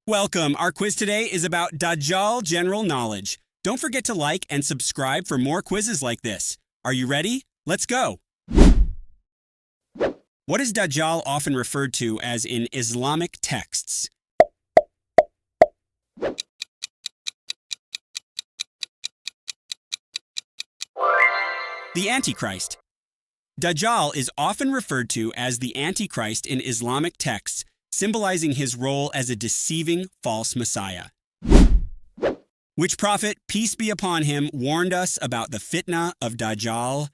Welcome. Our quiz today is about Dajjal general knowledge. Don't forget to like and subscribe for more quizzes like this. Are you ready? Let's go. What is Dajjal often referred to as in Islamic texts? The Antichrist. Dajjal is often referred to as the Antichrist in Islamic texts, symbolizing his role as a deceiving false messiah. Which prophet, peace be upon him, warned us about the fitna of Dajjal?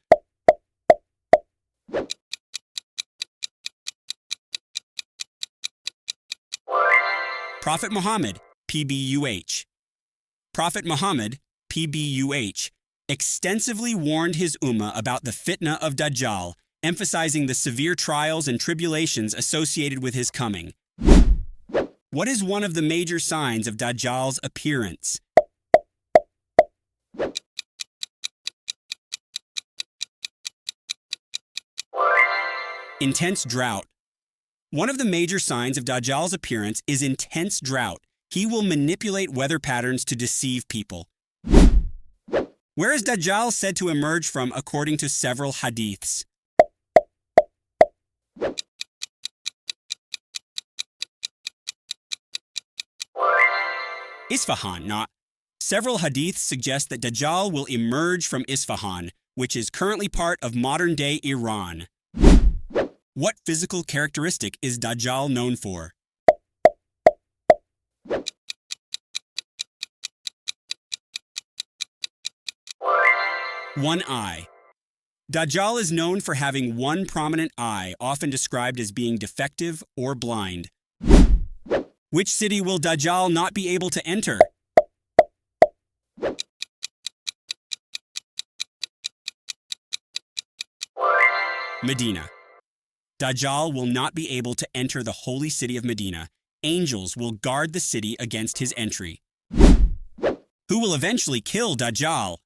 Prophet Muhammad, PBUH. Prophet Muhammad, PBUH, extensively warned his ummah about the fitna of Dajjal, emphasizing the severe trials and tribulations associated with his coming. What is one of the major signs of Dajjal's appearance? Intense drought. One of the major signs of Dajjal's appearance is intense drought. He will manipulate weather patterns to deceive people. Where is Dajjal said to emerge from according to several hadiths? Isfahan, not. Several hadiths suggest that Dajjal will emerge from Isfahan, which is currently part of modern-day Iran. What physical characteristic is Dajjal known for? One eye. Dajjal is known for having one prominent eye, often described as being defective or blind. Which city will Dajjal not be able to enter? Medina. Dajjal will not be able to enter the holy city of Medina. Angels will guard the city against his entry. Who will eventually kill Dajjal?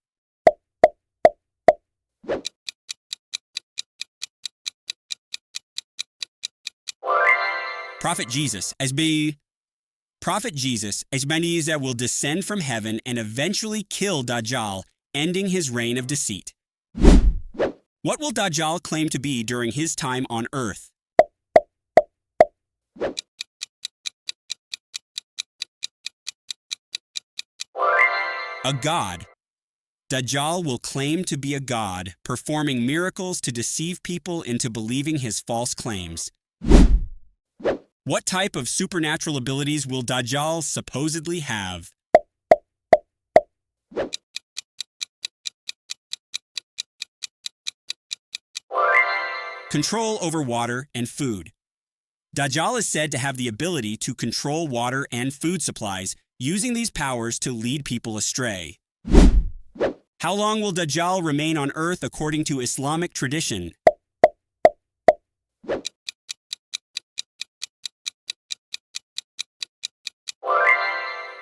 Prophet Jesus, Prophet Jesus, Ismail, will descend from heaven and eventually kill Dajjal, ending his reign of deceit. What will Dajjal claim to be during his time on earth? A god. Dajjal will claim to be a god, performing miracles to deceive people into believing his false claims. What type of supernatural abilities will Dajjal supposedly have? Control over water and food. Dajjal is said to have the ability to control water and food supplies, using these powers to lead people astray. How long will Dajjal remain on earth according to Islamic tradition?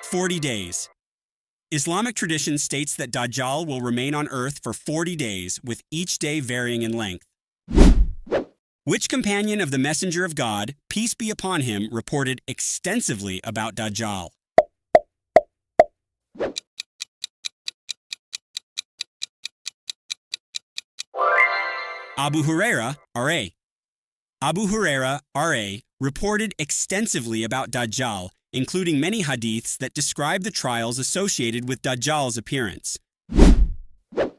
"40 days. Islamic tradition states that Dajjal will remain on earth for 40 days, with each day varying in length. Which companion of the Messenger of God, peace be upon him, reported extensively about Dajjal? Abu Huraira, R.A. Abu Huraira, R.A., reported extensively about Dajjal, including many hadiths that describe the trials associated with Dajjal's appearance.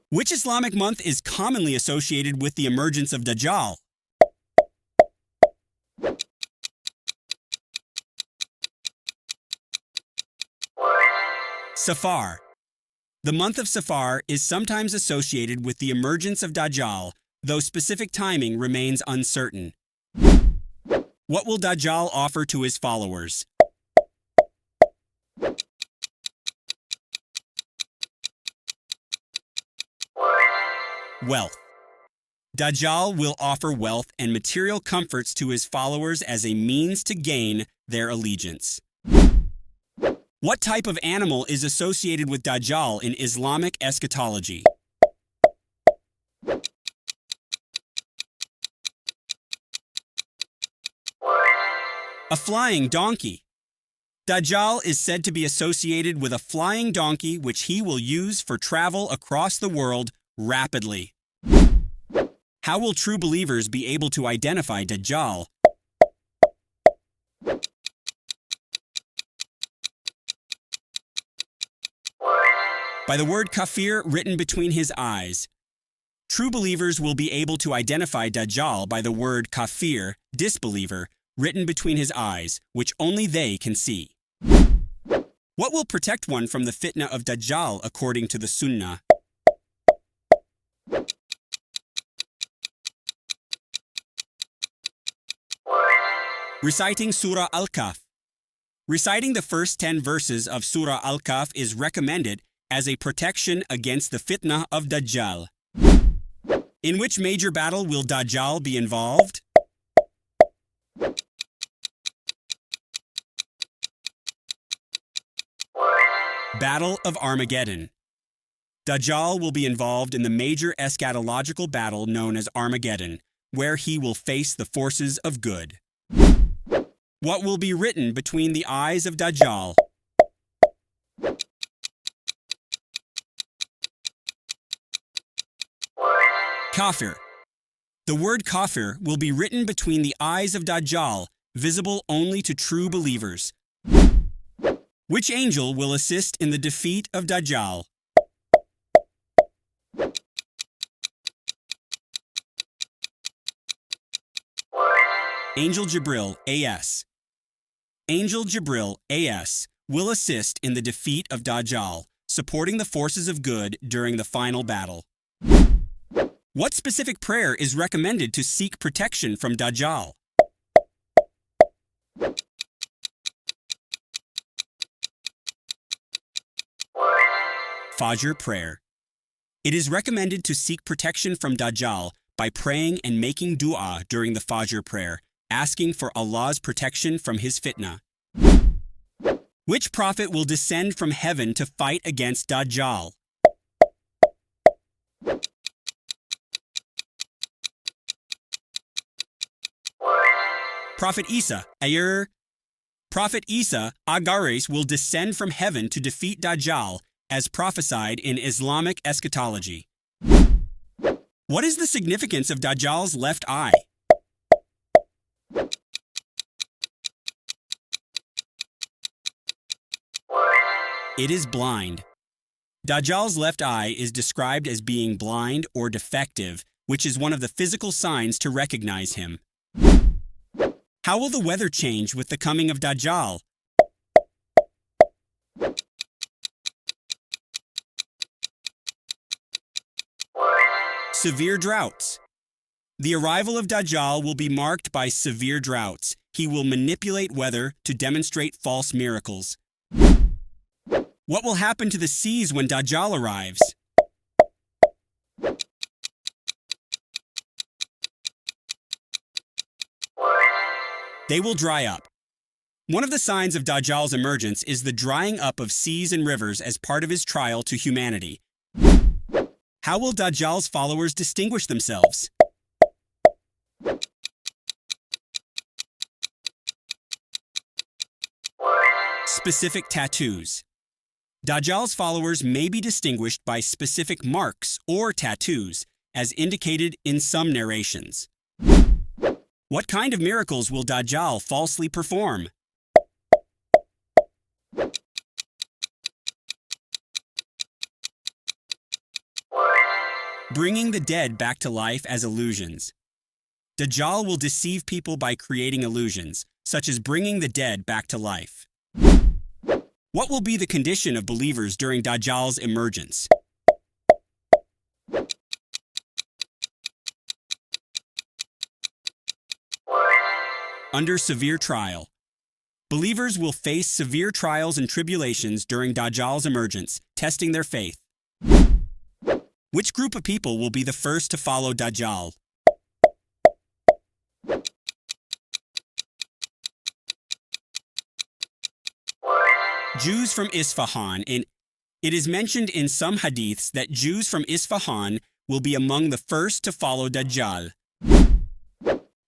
Which Islamic month is commonly associated with the emergence of Dajjal? Safar. The month of Safar is sometimes associated with the emergence of Dajjal, though specific timing remains uncertain. What will Dajjal offer to his followers? Wealth. Dajjal will offer wealth and material comforts to his followers as a means to gain their allegiance. What type of animal is associated with Dajjal in Islamic eschatology? A flying donkey. Dajjal is said to be associated with a flying donkey which he will use for travel across the world rapidly. How will true believers be able to identify Dajjal? By the word kafir written between his eyes. True believers will be able to identify Dajjal by the word kafir, disbeliever, written between his eyes, which only they can see. What will protect one from the fitna of Dajjal according to the Sunnah? Reciting Surah Al-Kahf. Reciting the first 10 verses of Surah Al-Kahf is recommended as a protection against the fitna of Dajjal. In which major battle will Dajjal be involved? Battle of Armageddon. Dajjal will be involved in the major eschatological battle known as Armageddon, where he will face the forces of good. What will be written between the eyes of Dajjal? Kafir. The word kafir will be written between the eyes of Dajjal, visible only to true believers. Which angel will assist in the defeat of Dajjal? Angel Jibril, A.S. Angel Jibril, A.S. will assist in the defeat of Dajjal, supporting the forces of good during the final battle. What specific prayer is recommended to seek protection from Dajjal? Fajr prayer. It is recommended to seek protection from Dajjal by praying and making dua during the Fajr prayer, asking for Allah's protection from his fitna. Which prophet will descend from heaven to fight against Dajjal? Prophet Isa, Prophet Isa, Agares, will descend from heaven to defeat Dajjal, as prophesied in Islamic eschatology. What is the significance of Dajjal's left eye? It is blind. Dajjal's left eye is described as being blind or defective, which is one of the physical signs to recognize him. How will the weather change with the coming of Dajjal? Severe droughts. The arrival of Dajjal will be marked by severe droughts. He will manipulate weather to demonstrate false miracles. What will happen to the seas when Dajjal arrives? They will dry up. One of the signs of Dajjal's emergence is the drying up of seas and rivers as part of his trial to humanity. How will Dajjal's followers distinguish themselves? Specific tattoos. Dajjal's followers may be distinguished by specific marks or tattoos, as indicated in some narrations. What kind of miracles will Dajjal falsely perform? Bringing the dead back to life as illusions. Dajjal will deceive people by creating illusions, such as bringing the dead back to life. What will be the condition of believers during Dajjal's emergence? Under severe trial. Believers will face severe trials and tribulations during Dajjal's emergence, testing their faith. Which group of people will be the first to follow Dajjal? Jews from Isfahan. It is mentioned in some hadiths that Jews from Isfahan will be among the first to follow Dajjal.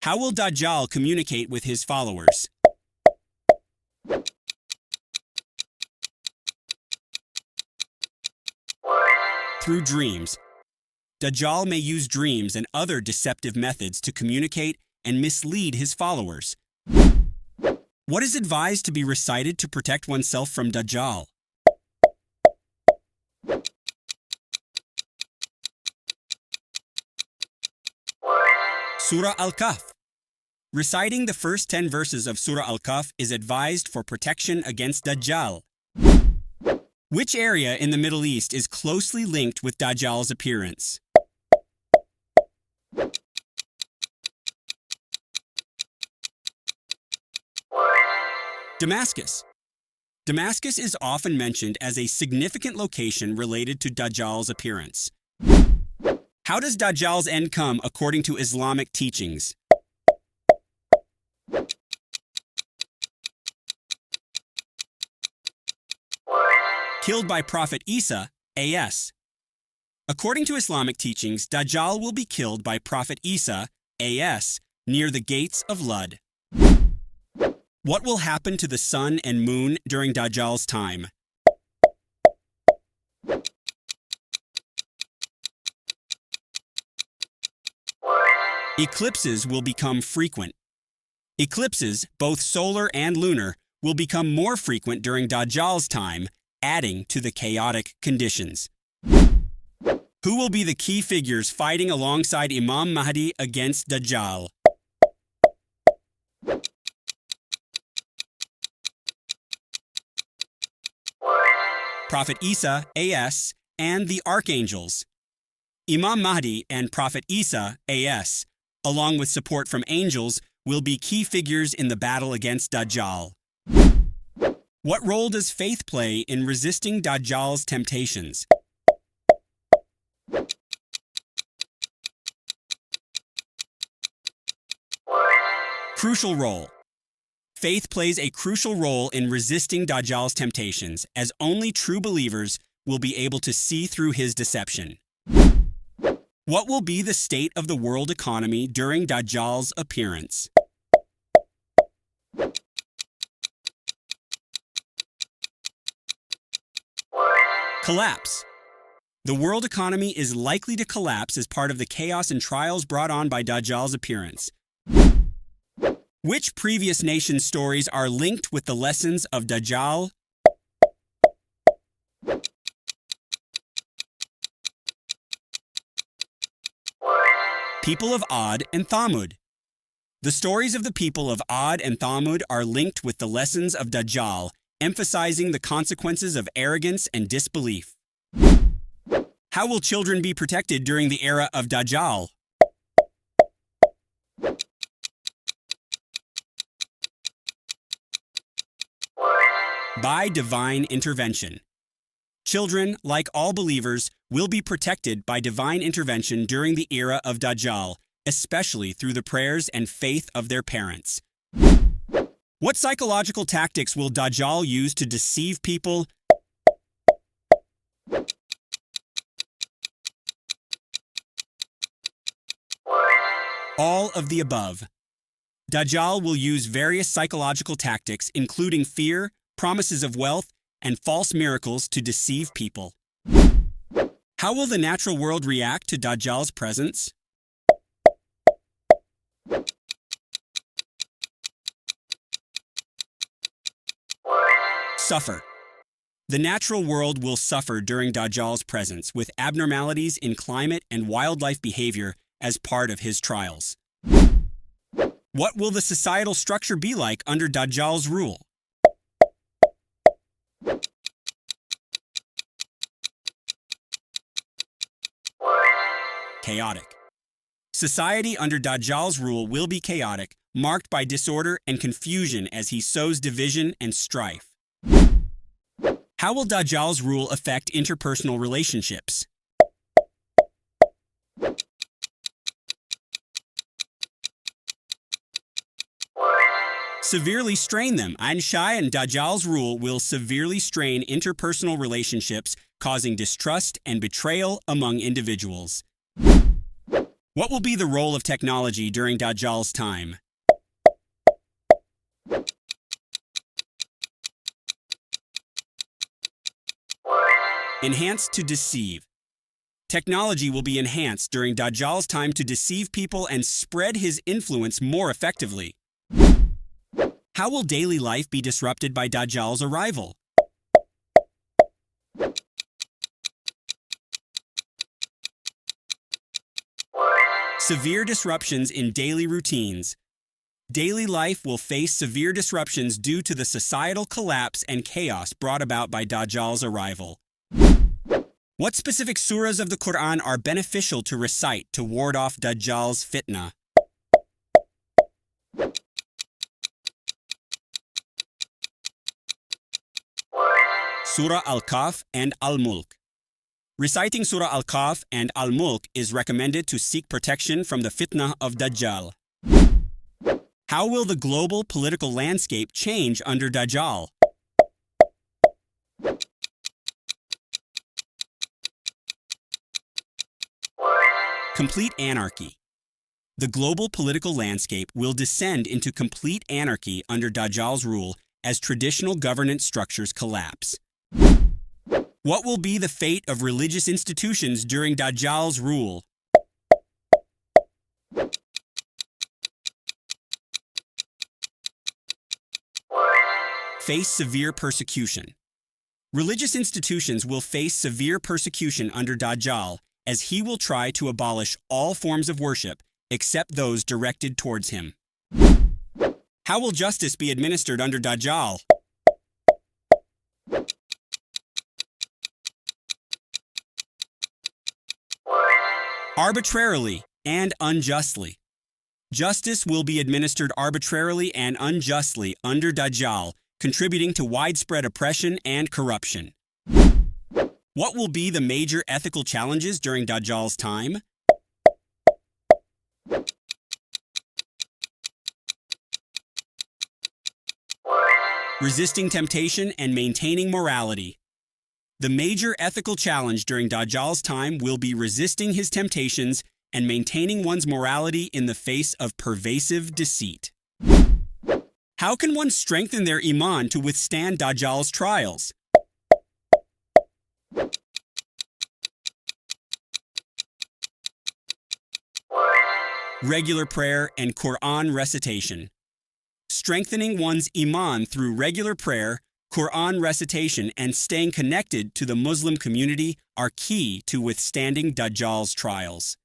How will Dajjal communicate with his followers? through dreams. Dajjal may use dreams and other deceptive methods to communicate and mislead his followers. What is advised to be recited to protect oneself from Dajjal? Surah Al-Kahf. Reciting the first 10 verses of Surah Al-Kahf is advised for protection against Dajjal. Which area in the Middle East is closely linked with Dajjal's appearance? Damascus. Damascus is often mentioned as a significant location related to Dajjal's appearance. How does Dajjal's end come according to Islamic teachings? Killed by Prophet Isa, A.S. According to Islamic teachings, Dajjal will be killed by Prophet Isa, A.S., near the gates of Lud. What will happen to the sun and moon during Dajjal's time? Eclipses will become frequent. Eclipses, both solar and lunar, will become more frequent during Dajjal's time, adding to the chaotic conditions. Who will be the key figures fighting alongside Imam Mahdi against Dajjal? Prophet Isa, A.S., and the archangels. Imam Mahdi and Prophet Isa, A.S., along with support from angels, will be key figures in the battle against Dajjal. What role does faith play in resisting Dajjal's temptations? Crucial role. Faith plays a crucial role in resisting Dajjal's temptations, as only true believers will be able to see through his deception. What will be the state of the world economy during Dajjal's appearance? Collapse. The world economy is likely to collapse as part of the chaos and trials brought on by Dajjal's appearance. Which previous nation stories are linked with the lessons of Dajjal? People of Ad and Thamud. The stories of the people of Ad and Thamud are linked with the lessons of Dajjal, emphasizing the consequences of arrogance and disbelief. How will children be protected during the era of Dajjal? By divine intervention. Children, like all believers, will be protected by divine intervention during the era of Dajjal, especially through the prayers and faith of their parents. What psychological tactics will Dajjal use to deceive people? All of the above. Dajjal will use various psychological tactics, including fear, promises of wealth, and false miracles to deceive people. How will the natural world react to Dajjal's presence? Suffer. The natural world will suffer during Dajjal's presence with abnormalities in climate and wildlife behavior as part of his trials. What will the societal structure be like under Dajjal's rule? Chaotic. Society under Dajjal's rule will be chaotic, marked by disorder and confusion as he sows division and strife. How will Dajjal's rule affect interpersonal relationships? Severely strain them. Anshai and Dajjal's rule will severely strain interpersonal relationships, causing distrust and betrayal among individuals. What will be the role of technology during Dajjal's time? Enhanced to deceive. Technology will be enhanced during Dajjal's time to deceive people and spread his influence more effectively. How will daily life be disrupted by Dajjal's arrival? Severe disruptions in daily routines. Daily life will face severe disruptions due to the societal collapse and chaos brought about by Dajjal's arrival. What specific surahs of the Quran are beneficial to recite to ward off Dajjal's fitna? Surah Al-Kahf and Al-Mulk. Reciting Surah Al-Kahf and Al-Mulk is recommended to seek protection from the fitna of Dajjal. How will the global political landscape change under Dajjal? Complete anarchy. The global political landscape will descend into complete anarchy under Dajjal's rule as traditional governance structures collapse. What will be the fate of religious institutions during Dajjal's rule? Face severe persecution. Religious institutions will face severe persecution under Dajjal, as he will try to abolish all forms of worship except those directed towards him. How will justice be administered under Dajjal? Arbitrarily and unjustly. Justice will be administered arbitrarily and unjustly under Dajjal, contributing to widespread oppression and corruption. What will be the major ethical challenges during Dajjal's time? Resisting temptation and maintaining morality. The major ethical challenge during Dajjal's time will be resisting his temptations and maintaining one's morality in the face of pervasive deceit. How can one strengthen their iman to withstand Dajjal's trials? Regular prayer and Quran recitation. Strengthening one's iman through regular prayer, Quran recitation, and staying connected to the Muslim community are key to withstanding Dajjal's trials.